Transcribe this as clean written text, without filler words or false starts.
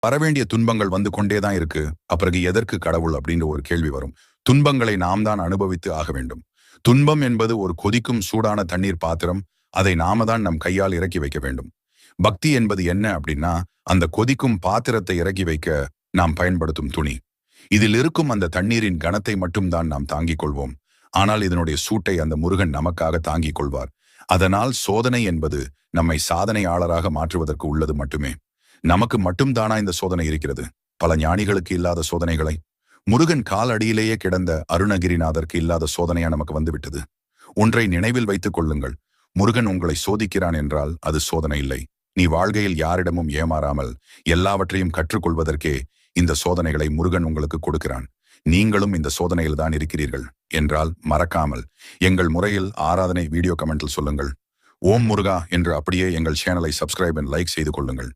வரவேண்டிய துன்பங்கள் வந்து கொண்டேதான் இருக்கு. அப்பிறகு எதற்கு கடவுள் அப்படின்ற ஒரு கேள்வி வரும். துன்பங்களை நாம் தான் அனுபவித்து ஆக வேண்டும். துன்பம் என்பது ஒரு கொதிக்கும் சூடான தண்ணீர் பாத்திரம். அதை நாம தான் நம் கையால் இறக்கி வைக்க வேண்டும். பக்தி என்பது என்ன அப்படின்னா, அந்த கொதிக்கும் பாத்திரத்தை இறக்கி வைக்க நாம் பயன்படுத்தும் துணி. இதில் இருக்கும் அந்த தண்ணீரின் கனத்தை மட்டும் தான் நாம் தாங்கிக் கொள்வோம். ஆனால் இதனுடைய சூட்டை அந்த முருகன் நமக்காக தாங்கிக் கொள்வார். அதனால் சோதனை என்பது நம்மை சாதனையாளராக மாற்றுவதற்கு உள்ளது மட்டுமே. நமக்கு மட்டும் தானா இந்த சோதனை இருக்கிறது? பல ஞானிகளுக்கு இல்லாத சோதனைகளை முருகன் கால் அடியிலேயே கிடந்த அருணகிரிநாதருக்கு இல்லாத சோதனையா நமக்கு வந்துவிட்டது. ஒன்றை நினைவில் வைத்துக் கொள்ளுங்கள். முருகன் உங்களை சோதிக்கிறான் என்றால் அது சோதனை இல்லை. நீ வாழ்க்கையில் யாரிடமும் ஏமாறாமல் எல்லாவற்றையும் கற்றுக்கொள்வதற்கே இந்த சோதனைகளை முருகன் உங்களுக்கு கொடுக்கிறான். நீங்களும் இந்த சோதனையில் தான் இருக்கிறீர்கள் என்றால் மறக்காமல் எங்கள் முறையில் ஆராதனை வீடியோ கமெண்டில் சொல்லுங்கள். ஓம் முருகா என்று அப்படியே எங்கள் சேனலை சப்ஸ்கிரைப் அண்ட் லைக் செய்து கொள்ளுங்கள்.